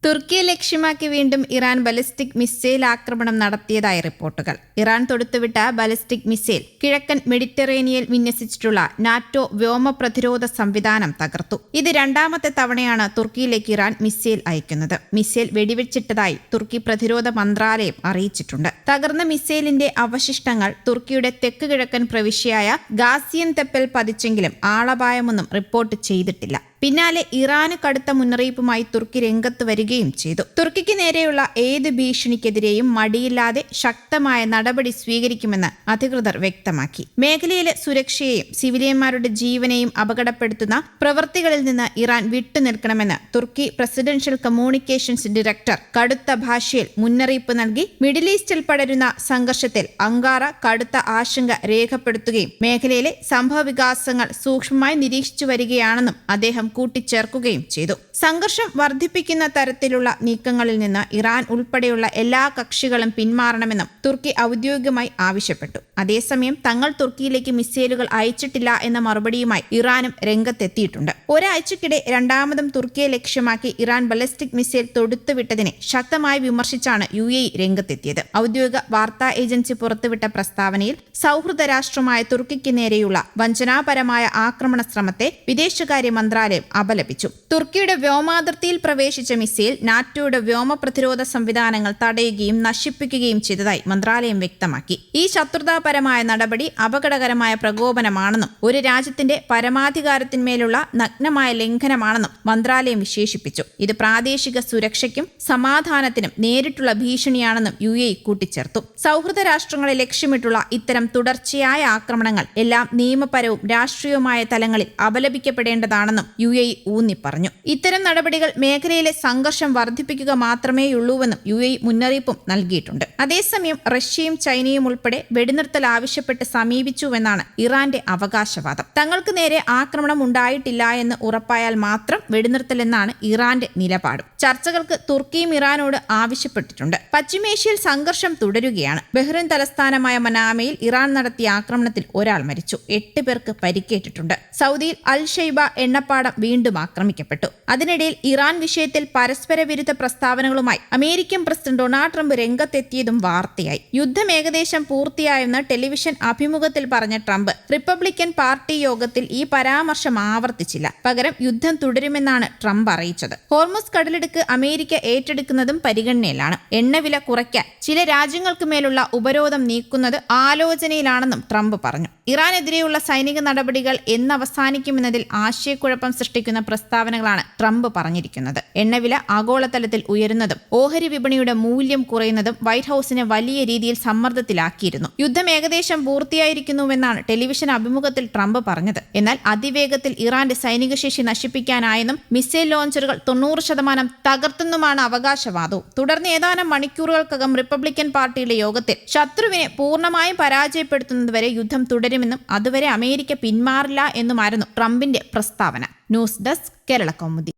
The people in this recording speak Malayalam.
തുർക്കിയെ ലക്ഷ്യമാക്കി വീണ്ടും ഇറാൻ ബാലിസ്റ്റിക് മിസൈൽ ആക്രമണം നടത്തിയതായി റിപ്പോർട്ടുകൾ. ഇറാൻ തൊടുത്തുവിട്ട ബാലിസ്റ്റിക് മിസൈൽ കിഴക്കൻ മെഡിറ്ററേനിയനിൽ വിന്യസിച്ചിട്ടുള്ള നാറ്റോ വ്യോമ പ്രതിരോധ സംവിധാനം തകർത്തു. ഇത് രണ്ടാമത്തെ തവണയാണ് തുർക്കിയിലേക്ക് ഇറാൻ മിസൈൽ അയക്കുന്നത്. മിസൈൽ വെടിവെച്ചിട്ടതായി തുർക്കി പ്രതിരോധ മന്ത്രാലയം അറിയിച്ചിട്ടുണ്ട്. തകർന്ന മിസൈലിന്റെ അവശിഷ്ടങ്ങൾ തുർക്കിയുടെ തെക്ക് കിഴക്കൻ പ്രവിശ്യയായ ഗാസിയൻതെപ്പിൽ പതിച്ചെങ്കിലും ആളപായമൊന്നും റിപ്പോർട്ട് ചെയ്തിട്ടില്ല. പിന്നാലെ ഇറാന് കടുത്ത മുന്നറിയിപ്പുമായി തുർക്കി രംഗത്ത് വരികയും ചെയ്തു. തുർക്കിക്ക് നേരെയുള്ള ഏത് ഭീഷണിക്കെതിരെയും മടിയില്ലാതെ ശക്തമായ നടപടി സ്വീകരിക്കുമെന്ന് അധികൃതർ വ്യക്തമാക്കി. മേഖലയിലെ സുരക്ഷയെയും സിവിലിയന്മാരുടെ ജീവനെയും അപകടപ്പെടുത്തുന്ന പ്രവൃത്തികളിൽ നിന്ന് ഇറാൻ വിട്ടുനിൽക്കണമെന്ന് തുർക്കി പ്രസിഡൻഷ്യൽ കമ്മ്യൂണിക്കേഷൻസ് ഡയറക്ടർ കടുത്ത ഭാഷയിൽ മുന്നറിയിപ്പ് നൽകി. മിഡിൽ ഈസ്റ്റിൽ പടരുന്ന സംഘർഷത്തിൽ അങ്കാറ കടുത്ത ആശങ്ക രേഖപ്പെടുത്തുകയും മേഖലയിലെ സംഭവവികാസങ്ങൾ സൂക്ഷ്മമായി നിരീക്ഷിച്ചു വരികയാണെന്നും അദ്ദേഹം കൂട്ടിച്ചേർക്കുകയും ചെയ്തു. സംഘർഷം വർദ്ധിപ്പിക്കുന്ന തരത്തിലുള്ള നീക്കങ്ങളിൽ നിന്ന് ഇറാൻ ഉൾപ്പെടെയുള്ള എല്ലാ കക്ഷികളും പിന്മാറണമെന്നും തുർക്കി ഔദ്യോഗികമായി ആവശ്യപ്പെട്ടു. അതേസമയം തങ്ങൾ തുർക്കിയിലേക്ക് മിസൈലുകൾ അയച്ചിട്ടില്ല എന്ന മറുപടിയുമായി ഇറാനും രംഗത്തെത്തിയിട്ടുണ്ട്. ഒരാഴ്ചക്കിടെ രണ്ടാമതും തുർക്കിയെ ലക്ഷ്യമാക്കി ഇറാൻ ബാലിസ്റ്റിക് മിസൈൽ തൊടുത്തുവിട്ടതിനെ ശക്തമായി വിമർശിച്ചാണ് UAE രംഗത്തെത്തിയത്. ഔദ്യോഗിക വാർത്താ ഏജൻസി പുറത്തുവിട്ട പ്രസ്താവനയിൽ സൗഹൃദ രാഷ്ട്രമായ തുർക്കിക്ക് നേരെയുള്ള വഞ്ചനാപരമായ ആക്രമണ ശ്രമത്തെ വിദേശകാര്യ മന്ത്രാലയം അപലപിച്ചു. തുർക്കിയുടെ വ്യോമാതിർത്തിയിൽ പ്രവേശിച്ച മിസൈൽ നാറ്റോയുടെ വ്യോമ പ്രതിരോധ സംവിധാനങ്ങൾ തടയുകയും നശിപ്പിക്കുകയും ചെയ്തതായി മന്ത്രാലയം വ്യക്തമാക്കി. ഈ ശത്രുതാപരമായ നടപടി അപകടകരമായ പ്രകോപനമാണെന്നും ഒരു രാജ്യത്തിന്റെ പരമാധികാരത്തിന്മേലുള്ള നഗ്നമായ ലംഘനമാണെന്നും മന്ത്രാലയം വിശേഷിപ്പിച്ചു. ഇത് പ്രാദേശിക സുരക്ഷയ്ക്കും സമാധാനത്തിനും നേരിട്ടുള്ള ഭീഷണിയാണെന്നും UAE കൂട്ടിച്ചേർത്തു. സൗഹൃദ രാഷ്ട്രങ്ങളെ ലക്ഷ്യമിട്ടുള്ള ഇത്തരം തുടർച്ചയായ ആക്രമണങ്ങൾ എല്ലാം നിയമപരവും രാഷ്ട്രീയവുമായ തലങ്ങളിൽ അപലപിക്കപ്പെടേണ്ടതാണെന്നും UAE ഊന്നി പറഞ്ഞു. ഇത്തരം നടപടികൾ മേഖലയിലെ സംഘർഷം വർദ്ധിപ്പിക്കുക മാത്രമേയുള്ളൂവെന്നും UAE മുന്നറിയിപ്പും നൽകിയിട്ടുണ്ട്. അതേസമയം റഷ്യയും ചൈനയും ഉൾപ്പെടെ വെടിനിർത്തൽ ആവശ്യപ്പെട്ട് സമീപിച്ചുവെന്നാണ് ഇറാന്റെ അവകാശവാദം. തങ്ങൾക്ക് നേരെ ആക്രമണം ഉണ്ടായിട്ടില്ല എന്ന് ഉറപ്പായാൽ മാത്രം വെടിനിർത്തലെന്നാണ് ഇറാന്റെ നിലപാട്. ചർച്ചകൾക്ക് തുർക്കിയും ഇറാനോട് ആവശ്യപ്പെട്ടിട്ടുണ്ട്. പശ്ചിമേഷ്യയിൽ സംഘർഷം തുടരുകയാണ്. ബഹ്റിൻ തലസ്ഥാനമായ മനാമയിൽ ഇറാൻ നടത്തിയ ആക്രമണത്തിൽ ഒരാൾ മരിച്ചു, 8 പേർക്ക് പരിക്കേറ്റിട്ടുണ്ട്. സൗദിയിൽ അൽ ഷൈബ എണ്ണപ്പാടം വീണ്ടും ആക്രമിക്കപ്പെട്ടു. അതിനിടയിൽ ഇറാൻ വിഷയത്തിൽ പരസ്പര വിരുദ്ധ പ്രസ്താവനകളുമായി അമേരിക്കൻ പ്രസിഡന്റ് ഡൊണാൾഡ് ട്രംപ് രംഗത്തെത്തിയതും വാർത്തയായി. യുദ്ധം ഏകദേശം പൂർത്തിയായെന്ന് ടെലിവിഷൻ അഭിമുഖത്തിൽ പറഞ്ഞ ട്രംപ് റിപ്പബ്ലിക്കൻ പാർട്ടി യോഗത്തിൽ ഈ പരാമർശം ആവർത്തിച്ചില്ല. പകരം യുദ്ധം തുടരുമെന്നാണ് ട്രംപ് അറിയിച്ചത്. ഹോർമുസ് കടലിടുക്ക് അമേരിക്ക ഏറ്റെടുക്കുന്നതും പരിഗണനയിലാണ്. എണ്ണവില കുറയ്ക്കാൻ ചില രാജ്യങ്ങൾക്ക് മേലുള്ള ഉപരോധം നീക്കുന്നത് ആലോചനയിലാണെന്നും ട്രംപ് പറഞ്ഞു. ഇറാനെതിരെയുള്ള സൈനിക നടപടികൾ എന്നവസാനിക്കുമെന്നതിൽ ആശയക്കുഴപ്പം സൃഷ്ടിക്കുന്ന പ്രസ്താവനകളാണ് ട്രംപ് പറഞ്ഞിരിക്കുന്നത്. എണ്ണവില ആഗോളതലത്തിൽ ഉയരുന്നതും ഓഹരി വിപണിയുടെ മൂല്യം കുറയുന്നതും വൈറ്റ് ഹൌസിനെ വലിയ രീതിയിൽ സമ്മർദ്ദത്തിലാക്കിയിരുന്നു. യുദ്ധം ഏകദേശം പൂർത്തിയായിരിക്കുന്നുവെന്നാണ് ടെലിവിഷൻ അഭിമുഖത്തിൽ ട്രംപ് പറഞ്ഞത്. എന്നാൽ അതിവേഗത്തിൽ ഇറാന്റെ സൈനിക ശേഷി നശിപ്പിക്കാനായെന്നും മിസൈൽ ലോഞ്ചറുകൾ 90% തകർത്തെന്നുമാണ് അവകാശവാദവും. തുടർന്ന് ഏതാനും മണിക്കൂറുകൾക്കകം റിപ്പബ്ലിക്കൻ പാർട്ടിയുടെ യോഗത്തിൽ ശത്രുവിനെ പൂർണ്ണമായും പരാജയപ്പെടുത്തുന്നതുവരെ യുദ്ധം തുടരുമെന്നും അതുവരെ അമേരിക്ക പിന്മാറില്ല എന്നുമായിരുന്നു ട്രംപിന്റെ പ്രസ്താവന. News desk Kerala Kaumudi.